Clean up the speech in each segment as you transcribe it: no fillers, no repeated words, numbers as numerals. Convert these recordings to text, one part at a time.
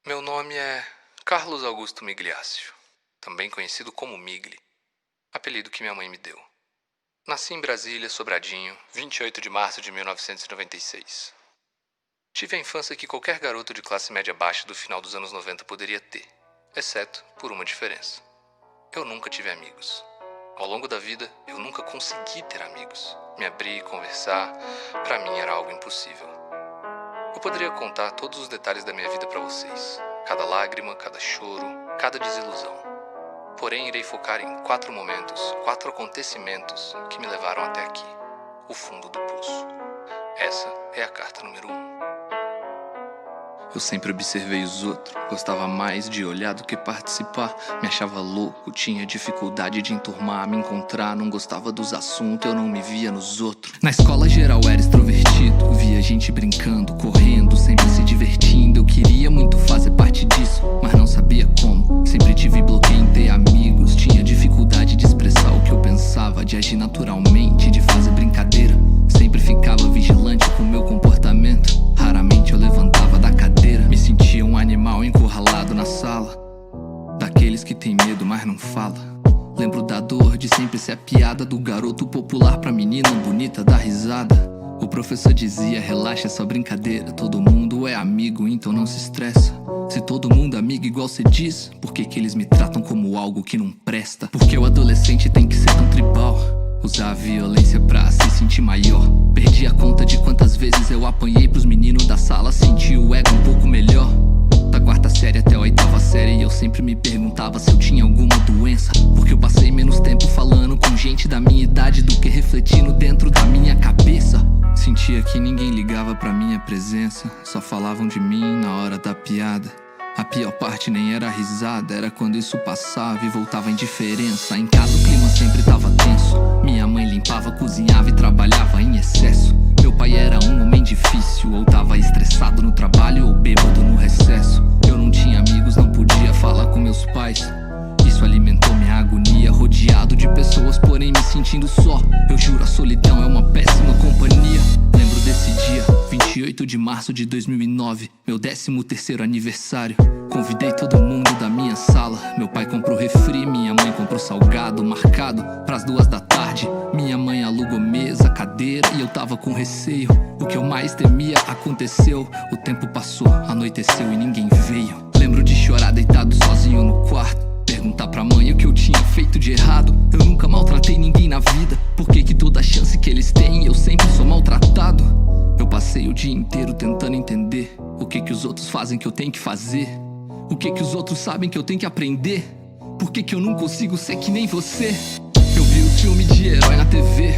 Meu nome é Carlos Augusto Migliaccio, também conhecido como Migli, apelido que minha mãe me deu. Nasci em Brasília, Sobradinho, 28 de março de 1996. Tive a infância que qualquer garoto de classe média baixa do final dos anos 90 poderia ter, exceto por uma diferença. Eu nunca tive amigos. Ao longo da vida, eu nunca consegui ter amigos. Me abrir, conversar, pra mim era algo impossível. Eu poderia contar todos os detalhes da minha vida pra vocês. Cada lágrima, cada choro, cada desilusão. Porém, irei focar em 4 momentos, 4 acontecimentos que me levaram até aqui. O fundo do poço. Essa é a carta número 1. Eu sempre observei os outros, gostava mais de olhar do que participar. Me achava louco, tinha dificuldade de enturmar, me encontrar, não gostava dos assuntos, eu não me via nos outros. Na escola geral era extrovertido, via gente brincando, correndo, sempre se divertindo. Eu queria muito fazer parte disso, mas não sabia como. Sempre tive bloqueio em ter amigos, tinha dificuldade de expressar o que eu pensava, de agir naturalmente, de fazer brincadeira. Sempre ficava vigilante com o meu comportamento, raramente eu levantava da cadeira. Me sentia um animal encurralado na sala, daqueles que tem medo mas não fala. Lembro da dor de sempre ser a piada do garoto popular pra menina bonita dar risada. O professor dizia, relaxa, é só brincadeira, todo mundo é amigo, então não se estressa. Se todo mundo é amigo igual cê diz, por que eles me tratam como algo que não presta? Porque o adolescente tem que ser tão tribal, usar a violência pra se sentir maior. Perdi a conta de quantas vezes eu apanhei pros meninos da sala, senti o ego um pouco melhor. Da 4ª série até a 8ª série eu sempre me perguntava se eu tinha alguma doença, porque eu passei menos tempo falando com gente da minha idade do que refletindo dentro da minha cabeça. Sentia que ninguém ligava pra minha presença, só falavam de mim na hora da piada. A pior parte nem era a risada, era quando isso passava e voltava a indiferença. Em casa o clima sempre tava tenso, minha mãe limpava, cozinhava e trabalhava em excesso. Meu pai era um homem difícil, ou tava estressado no trabalho ou bêbado no recesso. Eu não tinha amigos, não podia falar com meus pais, isso alimentou minha agonia. Rodeado de pessoas, porém me sentindo só. Eu juro, a solidão é uma péssima companhia. Lembro desse dia, 28 de março de 2009, meu 13º aniversário. Convidei todo mundo da minha sala. Meu pai comprou refri, minha mãe comprou salgado, marcado pras 2 da tarde. Minha mãe alugou mesa, cadeira e eu tava com receio. O que eu mais temia aconteceu. O tempo passou, anoiteceu e ninguém veio. Lembro de chorar deitado sozinho no quarto, perguntar pra mãe o que eu tinha feito de errado. Eu nunca maltratei ninguém na vida, por que toda chance que eles têm eu sempre sou maltratado? Eu passei o dia inteiro tentando entender o que os outros fazem que eu tenho que fazer, o que os outros sabem que eu tenho que aprender. Por que eu não consigo ser que nem você? Eu vi os filmes de herói na TV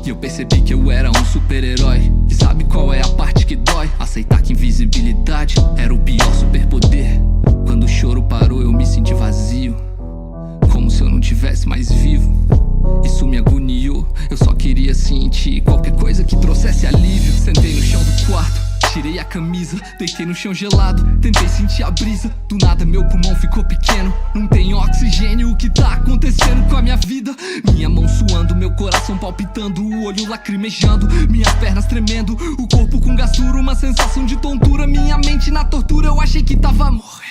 e eu percebi que eu era um super-herói. E sabe qual é a parte que dói? Aceitar que invisibilidade era o pior superpoder. Quando o choro parou eu me senti vazio, como se eu não tivesse mais vivo. Isso me agoniou, eu só queria sentir qualquer coisa que trouxesse alívio. Sentei no chão do quarto, tirei a camisa, deitei no chão gelado, tentei sentir a brisa. Do nada meu pulmão ficou pequeno, não tem oxigênio, o que tá acontecendo com a minha vida? Minha mão suando, meu coração palpitando, o olho lacrimejando, minhas pernas tremendo, o corpo com gastura, uma sensação de tontura. Minha mente na tortura, eu achei que tava morrendo.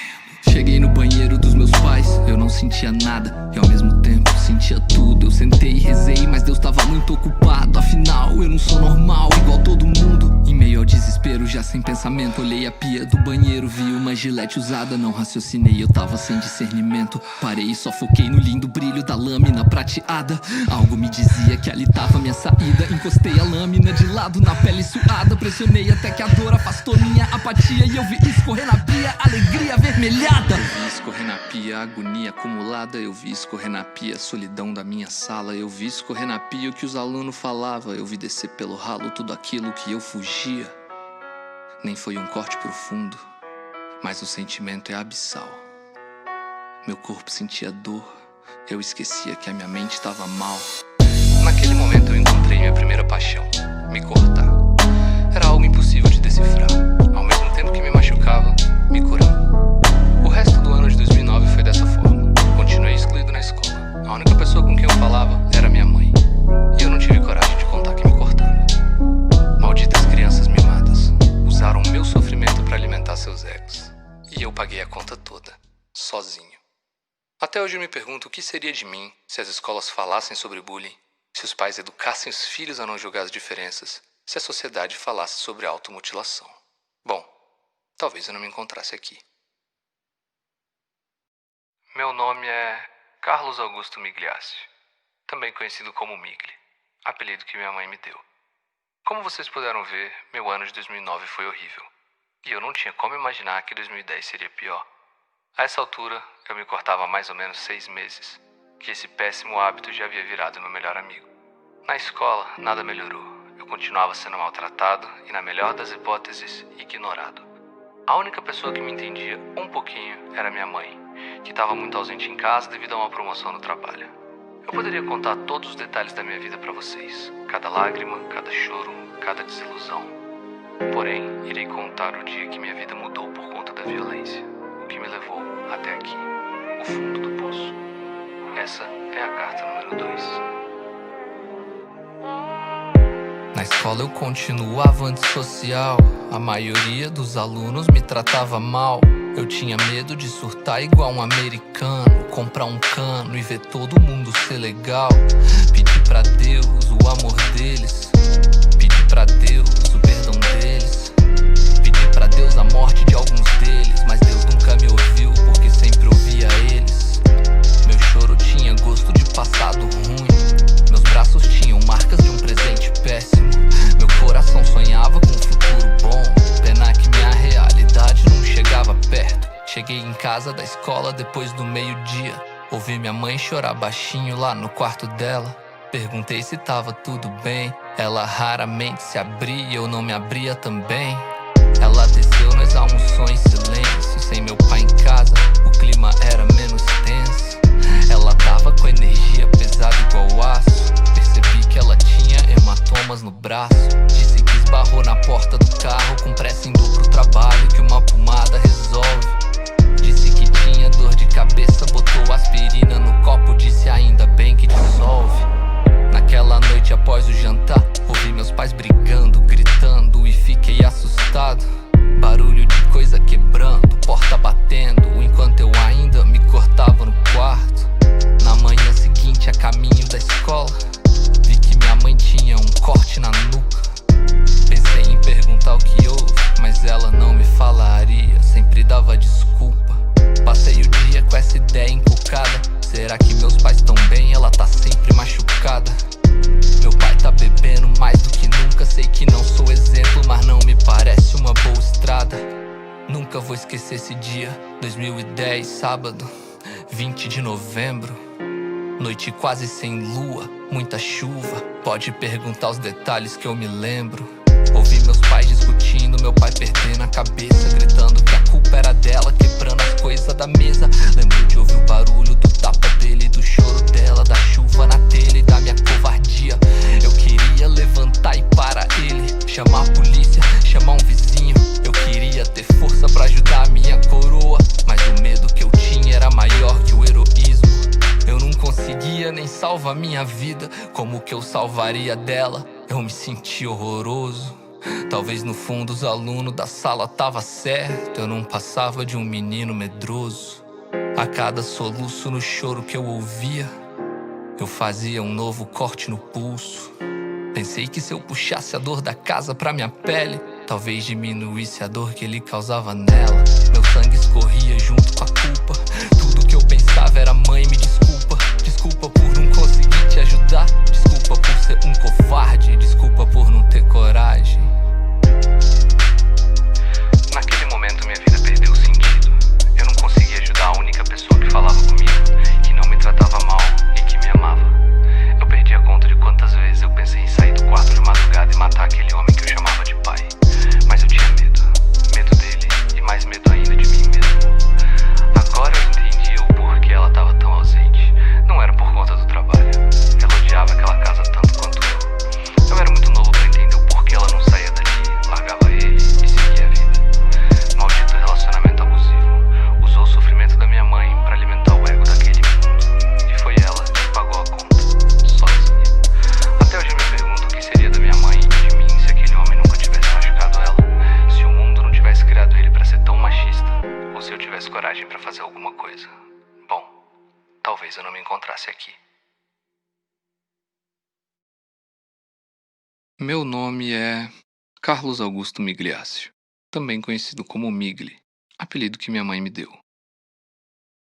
Cheguei no banheiro dos meus pais, eu não sentia nada e ao mesmo tempo sentia tudo. Eu sentei e rezei, mas Deus tava muito ocupado. Afinal, eu não sou normal, igual todo mundo. Em meio ao desespero, já sem pensamento, olhei a pia do banheiro, vi uma gilete usada. Não raciocinei, eu tava sem discernimento. Parei e só foquei no lindo brilho da lâmina prateada. Algo me dizia que ali tava minha saída. Encostei a lâmina de lado na pele suada, pressionei até que a dor afastou minha apatia. E eu vi escorrer na pia, alegria avermelhada. Eu vi escorrer na pia, a agonia acumulada. Eu vi escorrer na pia, a solidão da minha sala. Eu vi escorrer na pia o que os alunos falavam. Eu vi descer pelo ralo tudo aquilo que eu fugia. Nem foi um corte profundo, mas o sentimento é abissal. Meu corpo sentia dor, eu esquecia que a minha mente estava mal. Naquele momento eu encontrei minha primeira paixão, me cortar. Era algo impossível de decifrar, ao mesmo tempo que me machucava, me curava. O resto do ano de 2009 foi dessa forma. Continuei excluído na escola. A única pessoa com quem eu falava era minha mãe, e eu não tive coragem de contar que me cortava. Malditas crianças mimadas usaram o meu sofrimento para alimentar seus egos, e eu paguei Até hoje eu me pergunto o que seria de mim se as escolas falassem sobre bullying, se os pais educassem os filhos a não julgar as diferenças, se a sociedade falasse sobre automutilação. Bom, talvez eu não me encontrasse aqui. Meu nome é Carlos Augusto Migliaccio, também conhecido como Migli, apelido que minha mãe me deu. Como vocês puderam ver, meu ano de 2009 foi horrível. E eu não tinha como imaginar que 2010 seria pior. A essa altura, eu me cortava há mais ou menos 6 meses, que esse péssimo hábito já havia virado meu melhor amigo. Na escola, nada melhorou. Eu continuava sendo maltratado e, na melhor das hipóteses, ignorado. A única pessoa que me entendia um pouquinho era minha mãe, que estava muito ausente em casa devido a uma promoção no trabalho. Eu poderia contar todos os detalhes da minha vida para vocês, cada lágrima, cada choro, cada desilusão. Porém, irei contar o dia que minha vida mudou por conta da violência, o que me levou até aqui, o fundo do poço. Essa é a carta número 2. Na escola eu continuava antissocial. A maioria dos alunos me tratava mal. Eu tinha medo de surtar igual um americano, comprar um cano e ver todo mundo ser legal. Pedi pra Deus o amor deles, pedi pra Deus o perdão deles, pedi pra Deus a morte de alguns deles, mas Deus nunca me ouviu porque sempre ouvia eles. Meu choro tinha gosto de passado ruim, meus braços tinham marcas de um presente péssimo. Meu coração sonhava com um futuro bom, pena que minha realidade não chegava perto. Cheguei em casa da escola depois do meio-dia, ouvi minha mãe chorar baixinho lá no quarto dela. Perguntei se tava tudo bem, ela raramente se abria e eu não me abria também. Ela desceu, nós almoçou em silêncio, sem meu pai em casa, o clima era menos tenso. Ela tava com energia pesada igual aço, percebi que ela tinha hematomas no braço. Disse que esbarrou na porta do carro com pressa indo pro trabalho, que uma pomada resolve. Disse que tinha dor de cabeça, botou aspirina no copo, disse ainda bem que dissolve. Naquela noite após o jantar, ouvi meus pais brigando, gritando e fiquei assustado. Barulho de coisa quebrando, porta batendo, enquanto eu ainda me cortava no quarto. Na manhã seguinte, a caminho da escola, vi que minha mãe tinha um corte na nuca. Pensei em perguntar o que houve, mas ela não me falaria, sempre dava desculpa. Passei o dia com essa ideia encucada, será que meus pais estão bem? Ela tá sempre machucada. Meu pai tá bebendo mais do que nunca, sei que não sou exemplo, mas não me parece uma boa estrada. Nunca vou esquecer esse dia, 2010, sábado, 20 de novembro. Noite quase sem lua, muita chuva, pode perguntar os detalhes que eu me lembro. Ouvi meus pais discutindo, meu pai perdendo a cabeça, gritando que a culpa era dela, quebrando as coisas da mesa. Lembro de ouvir o barulho do tapa dele, do choro dela, da chuva na telha e da minha covardia. Eu queria levantar e parar ele, chamar a polícia, chamar um vizinho. Eu queria ter força pra ajudar a minha coroa, mas o medo que eu tinha era maior que o heroísmo. Eu não conseguia nem salvar minha vida, como que eu salvaria dela? Eu me senti horroroso. Talvez no fundo os alunos da sala tava certo, eu não passava de um menino medroso. A cada soluço no choro que eu ouvia, eu fazia um novo corte no pulso. Pensei que se eu puxasse a dor da casa pra minha pele, talvez diminuísse a dor que ele causava nela. Meu sangue escorria junto com a culpa, tudo que eu pensava era: mãe, me desculpa. Desculpa por não conseguir te ajudar, desculpa por ser um covarde, desculpa por não ter coragem. Naquele momento minha vida perdeu sentido. Eu não conseguia ajudar a única pessoa que falava comigo, que não me tratava mal e que me amava. Eu perdi a conta de quantas vezes eu pensei em sair do quarto de madrugada e matar aquele homem que eu chamava de pai. Mas eu tinha medo, medo dele e mais medo ainda de mim mesmo. Agora eu entendi o porquê ela estava tão ausente. Não era por conta do trabalho, ela odiava aquela casa tanto quanto eu. Eu era muito novo Meu nome é Carlos Augusto Migliaccio, também conhecido como Migli, apelido que minha mãe me deu.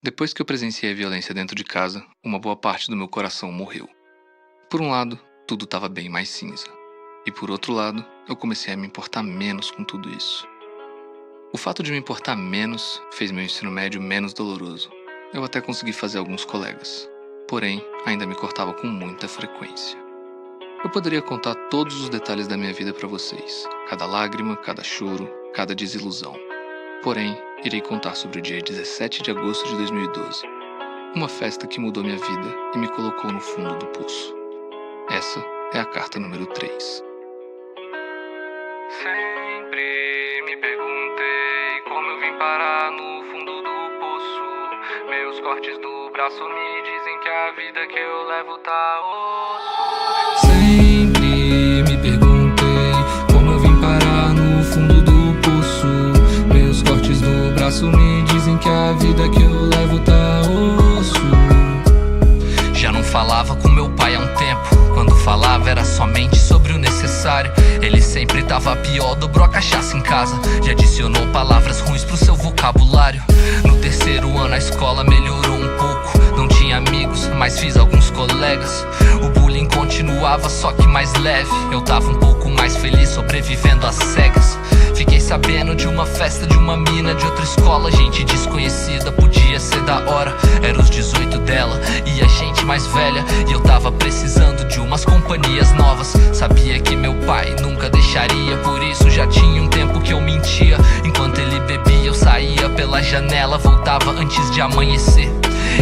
Depois que eu presenciei a violência dentro de casa, uma boa parte do meu coração morreu. Por um lado, tudo estava bem mais cinza. E por outro lado, eu comecei a me importar menos com tudo isso. O fato de me importar menos fez meu ensino médio menos doloroso. Eu até consegui fazer alguns colegas. Porém, ainda me cortava com muita frequência. Eu poderia contar todos os detalhes da minha vida para vocês. Cada lágrima, cada choro, cada desilusão. Porém, irei contar sobre o dia 17 de agosto de 2012. Uma festa que mudou minha vida e me colocou no fundo do poço. Essa é a carta número 3. Sempre me perguntei como eu vim parar no fundo do poço. Meus cortes do braço me dizem que a vida que eu levo tá osso. Sempre me perguntei como eu vim parar no fundo do poço. Meus cortes do braço me dizem que a vida que eu levo tá osso. Já não falava com meu pai há um tempo. Quando falava era somente sobre o necessário. Ele sempre tava pior, dobrou a cachaça em casa. Já adicionou palavras ruins pro seu vocabulário. No terceiro ano a escola melhorou um pouco. Não tinha amigos, mas fiz alguns colegas. O bullying continuava, só que mais leve. Eu tava um pouco mais feliz sobrevivendo às cegas. Fiquei sabendo de uma festa de uma mina de outra escola. Gente desconhecida, podia ser da hora. Era os 18 dela e a gente mais velha. E eu tava precisando de umas companhias novas. Sabia que meu pai nunca deixaria, por isso já tinha um tempo que eu mentia. Enquanto ele bebia eu saía pela janela, voltava antes de amanhecer.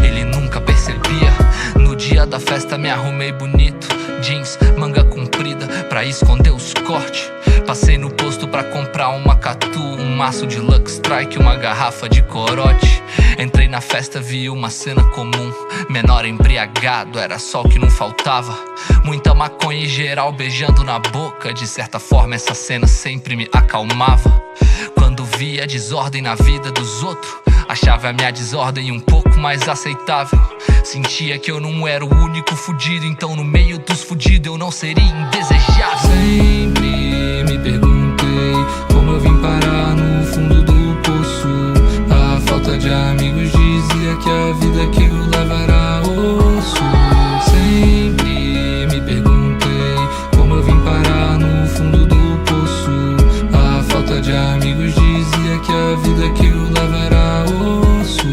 Ele nunca percebia. No dia da festa me arrumei bonito, jeans, manga comprida pra esconder os cortes. Passei no posto pra comprar uma catu, um maço de Lux Strike, uma garrafa de corote. Entrei na festa, vi uma cena comum. Menor embriagado, era só o que não faltava. Muita maconha e geral beijando na boca. De certa forma essa cena sempre me acalmava. Quando via desordem na vida dos outros, achava a minha desordem um pouco mais aceitável. Sentia que eu não era o único fudido, então no meio dos fudidos eu não seria indesejável. Sempre me perguntei como eu vim parar no fundo do poço. A falta de amigos dizia que a vida que eu levo era osso. Sempre me perguntei como eu vim parar no fundo do poço. A falta de amigos dizia que a vida que eu levo era osso.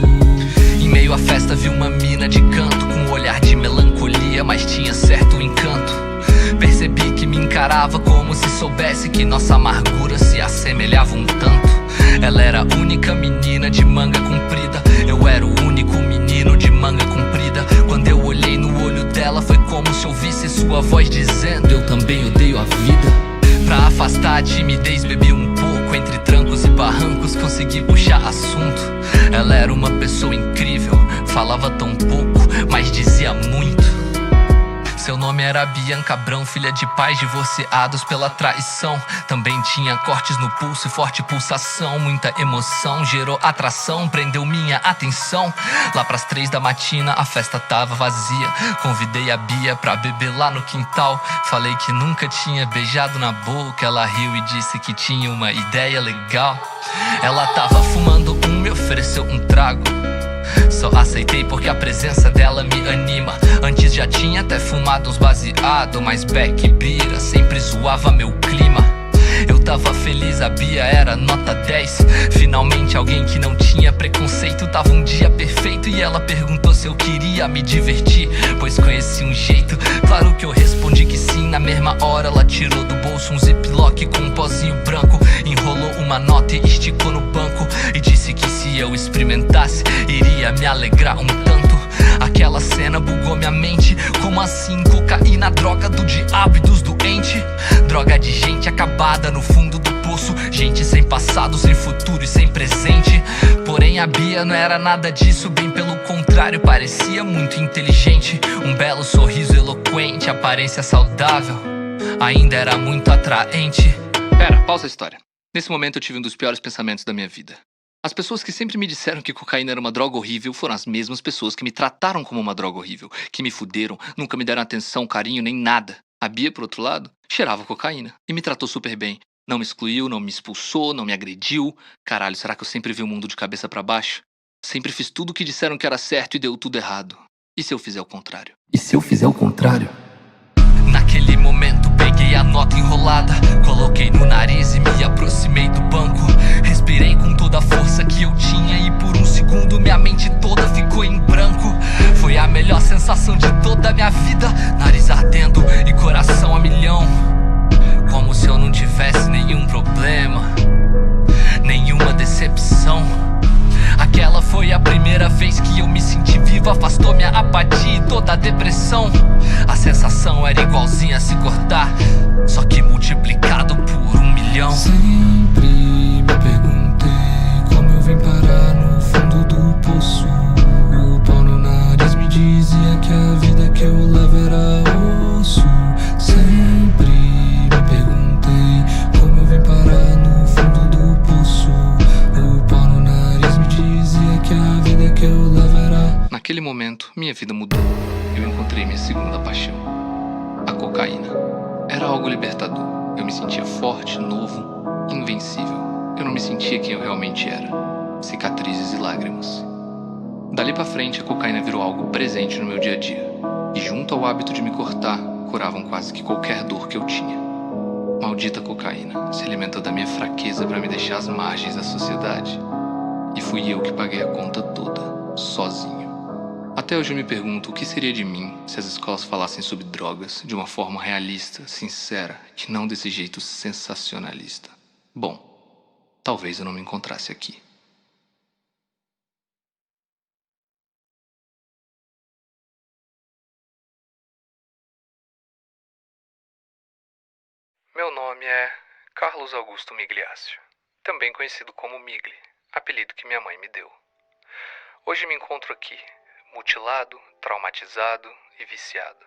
Em meio à festa vi uma mina de canto, com um olhar de melancolia, mas tinha certo encanto. Percebi que me encarava como se soubesse que nossa amargura se assemelhava um tanto. Ela era a única menina de manga comprida, eu era o único menino de manga comprida. Quando eu olhei no olho dela foi como se ouvisse sua voz dizendo: eu também odeio a vida. Pra afastar a timidez bebi um pouco. Entre trancos e barrancos consegui puxar assunto. Ela era uma pessoa incrível, falava tão pouco, mas dizia muito. Seu nome era Bianca Abrão, filha de pais divorciados pela traição. Também tinha cortes no pulso e forte pulsação. Muita emoção, gerou atração, prendeu minha atenção. Lá pras 3 da matina a festa tava vazia. Convidei a Bia pra beber lá no quintal. Falei que nunca tinha beijado na boca. Ela riu e disse que tinha uma ideia legal. Ela tava fumando me ofereceu um trago. Só aceitei porque a presença dela me anima. Antes já tinha até fumado uns baseado, mas Beck e Bira sempre zoava meu clima. Eu tava feliz, a Bia era nota 10. Finalmente alguém que não tinha preconceito. Tava um dia perfeito e ela perguntou se eu queria me divertir, pois conheci um jeito. Claro que eu respondi que sim. Na mesma hora ela tirou do bolso um ziplock com um pozinho branco, enrolou uma nota e esticou no banco, e disse que se eu experimentasse iria me alegrar um tanto. Aquela cena bugou minha mente. Como assim cocaína, droga do diabo e dos doentes? Droga de gente acabada no fundo do poço. Gente sem passado, sem futuro e sem presente. Porém a Bia não era nada disso, bem pelo contrário, parecia muito inteligente. Um belo sorriso eloquente, aparência saudável, ainda era muito atraente. Pera, pausa a história. Nesse momento eu tive um dos piores pensamentos da minha vida. As pessoas que sempre me disseram que cocaína era uma droga horrível foram as mesmas pessoas que me trataram como uma droga horrível, que me fuderam, nunca me deram atenção, carinho nem nada. A Bia, por outro lado, cheirava cocaína e me tratou super bem. Não me excluiu, não me expulsou, não me agrediu. Caralho, será que eu sempre vi o mundo de cabeça pra baixo? Sempre fiz tudo o que disseram que era certo e deu tudo errado. E se eu fizer o contrário? E se eu fizer o contrário? Naquele momento peguei a nota enrolada, coloquei no nariz e me aproximei do banco. Respirei com toda a força que eu tinha e por um segundo minha mente toda ficou em branco. Foi a melhor sensação de toda a minha vida, nariz ardendo e coração a milhão. Como se eu não tivesse nenhum problema, nenhuma decepção. Aquela foi a primeira vez que eu me senti vivo, afastou minha apatia e toda a depressão. A sensação era igualzinha a se cortar, só que multiplicado por 1 milhão. Sempre me perguntei como eu vim parar no fundo do poço. O pau no nariz me dizia que a vida que eu levo era osso. Sempre me perguntei como eu vim parar no fundo do poço. O pau no nariz me dizia que a vida que eu levo era... Naquele momento, minha vida mudou. Eu encontrei minha segunda paixão, a cocaína. Era algo libertador. Eu me sentia forte, novo, invencível. Eu não me sentia quem eu realmente era. Cicatrizes e lágrimas. Dali pra frente, a cocaína virou algo presente no meu dia a dia. E junto ao hábito de me cortar, curavam quase que qualquer dor que eu tinha. Maldita cocaína, se alimentou da minha fraqueza para me deixar às margens da sociedade. E fui eu que paguei a conta toda, sozinho. Até hoje eu me pergunto o que seria de mim se as escolas falassem sobre drogas de uma forma realista, sincera, e não desse jeito sensacionalista. Bom, talvez eu não me encontrasse aqui. Meu nome é Carlos Augusto Migliaccio, também conhecido como Migli, apelido que minha mãe me deu. Hoje me encontro aqui, mutilado, traumatizado e viciado.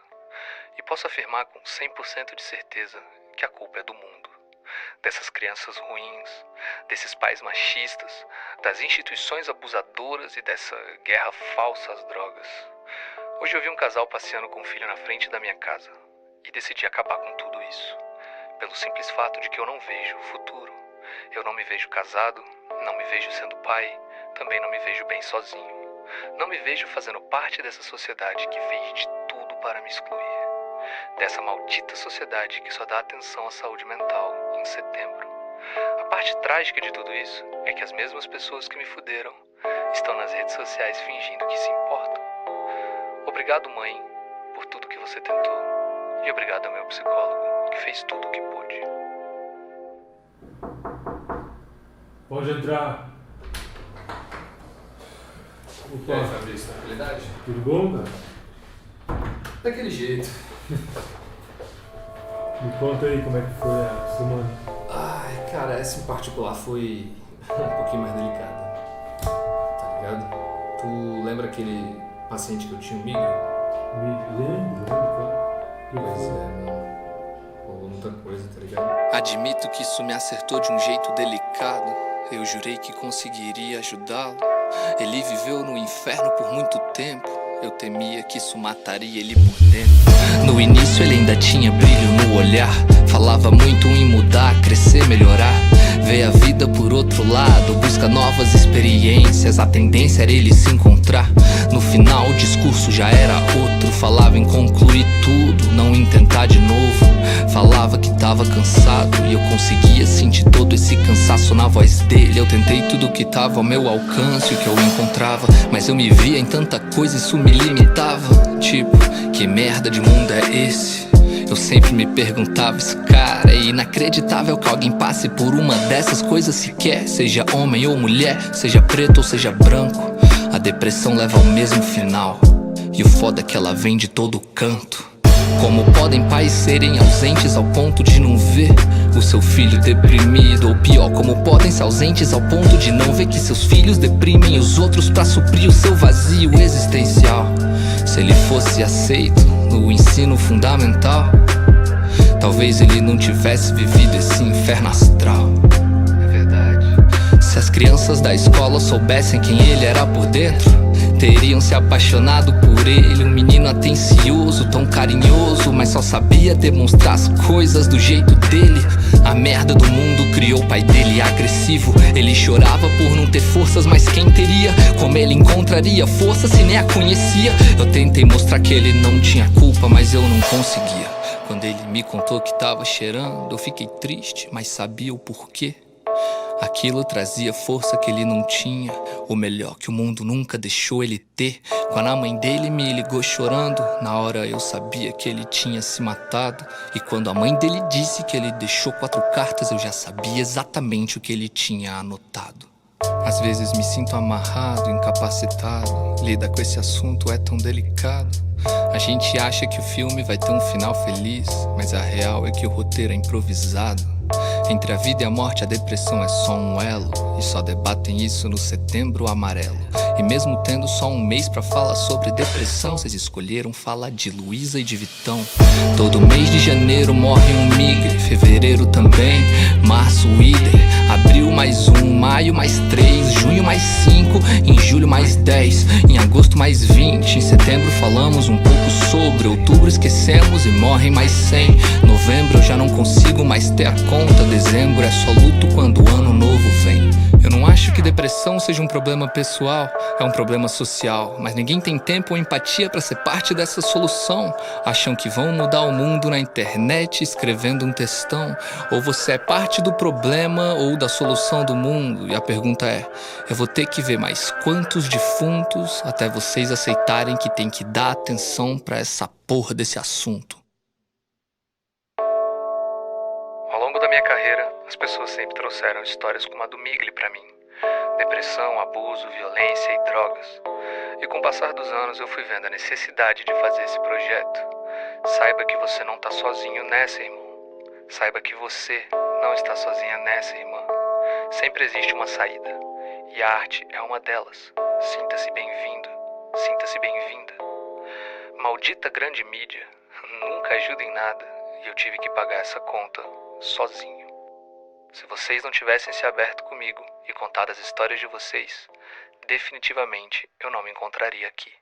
E posso afirmar com 100% de certeza que a culpa é do mundo. Dessas crianças ruins, desses pais machistas, das instituições abusadoras e dessa guerra falsa às drogas. Hoje eu vi um casal passeando com um filho na frente da minha casa e decidi acabar com tudo isso. Pelo simples fato de que eu não vejo o futuro. Eu não me vejo casado, não me vejo sendo pai, também não me vejo bem sozinho. Não me vejo fazendo parte dessa sociedade que fez de tudo para me excluir. Dessa maldita sociedade que só dá atenção à saúde mental em setembro. A parte trágica de tudo isso é que as mesmas pessoas que me fuderam estão nas redes sociais fingindo que se importam. Obrigado, mãe, por tudo que você tentou. E obrigado ao meu psicólogo, que fez tudo o que pôde. Pode entrar. E aí, Fabrício, tranquilidade? Tudo bom, cara? Daquele jeito. Me conta aí como é que foi a semana. Ai, cara, essa em particular foi um pouquinho mais delicada. Tá ligado? Tu lembra aquele paciente que eu tinha, o Miguel? Me lembro, cara. Pois é, mano. Rolou muita coisa, tá ligado? Admito que isso me acertou de um jeito delicado. Eu jurei que conseguiria ajudá-lo. Ele viveu no inferno por muito tempo. Eu temia que isso mataria ele por dentro. No início ele ainda tinha brilho no olhar. Falava muito em mudar, crescer, melhorar. Vê a vida por outro lado, busca novas experiências. A tendência era ele se encontrar. No final o discurso já era outro. Falava em concluir tudo, não em tentar de novo. Falava que tava cansado e eu conseguia sentir todo esse cansaço na voz dele. Eu tentei tudo que tava ao meu alcance, o que eu encontrava, mas eu me via em tanta coisa, isso me limitava. Tipo, que merda de mundo é esse? Eu sempre me perguntava, isso, cara, é inacreditável que alguém passe por uma dessas coisas sequer. Seja homem ou mulher, seja preto ou seja branco, a depressão leva ao mesmo final. E o foda é que ela vem de todo canto. Como podem pais serem ausentes ao ponto de não ver o seu filho deprimido? Ou pior, como podem ser ausentes ao ponto de não ver que seus filhos deprimem os outros pra suprir o seu vazio existencial? Se ele fosse aceito no ensino fundamental, talvez ele não tivesse vivido esse inferno astral. É verdade. Se as crianças da escola soubessem quem ele era por dentro, teriam se apaixonado por ele. Um menino atencioso, tão carinhoso, mas só sabia demonstrar as coisas do jeito dele. A merda do mundo criou o pai dele agressivo. Ele chorava por não ter forças, mas quem teria? Como ele encontraria força se nem a conhecia? Eu tentei mostrar que ele não tinha culpa, mas eu não conseguia. Quando ele me contou que tava cheirando, eu fiquei triste, mas sabia o porquê. Aquilo trazia força que ele não tinha, o melhor que o mundo nunca deixou ele ter. Quando a mãe dele me ligou chorando, na hora eu sabia que ele tinha se matado. E quando a mãe dele disse que ele deixou 4 cartas, eu já sabia exatamente o que ele tinha anotado. Às vezes me sinto amarrado, incapacitado. Lidar com esse assunto é tão delicado. A gente acha que o filme vai ter um final feliz, mas a real é que o roteiro é improvisado. Entre a vida e a morte, a depressão é só um elo, e só debatem isso no Setembro Amarelo. E mesmo tendo só um mês pra falar sobre depressão, vocês escolheram falar de Luísa e de Vitão. Todo mês de janeiro morre um migre, fevereiro também, março idem, abril mais 1, maio mais 3, junho mais 5, em julho mais 10, em agosto mais 20, em setembro falamos um pouco sobre, outubro esquecemos e morrem mais 100, novembro eu já não consigo mais ter a conta, dezembro é só luto quando o ano novo vem. Eu não acho que depressão seja um problema pessoal, é um problema social, mas ninguém tem tempo ou empatia pra ser parte dessa solução. Acham que vão mudar o mundo na internet escrevendo um textão. Ou você é parte do problema ou da solução do mundo. E a pergunta é, eu vou ter que ver mais quantos defuntos até vocês aceitarem que tem que dar atenção pra essa porra desse assunto. Ao longo da minha carreira, as pessoas sempre trouxeram histórias como a do Migli pra mim. Depressão, abuso, violência e drogas. E com o passar dos anos eu fui vendo a necessidade de fazer esse projeto. Saiba que você não tá sozinho nessa, irmão. Saiba que você não está sozinha nessa, irmã. Sempre existe uma saída. E a arte é uma delas. Sinta-se bem-vindo. Sinta-se bem-vinda. Maldita grande mídia nunca ajuda em nada. E eu tive que pagar essa conta sozinho. Se vocês não tivessem se aberto comigo e contado as histórias de vocês, definitivamente eu não me encontraria aqui.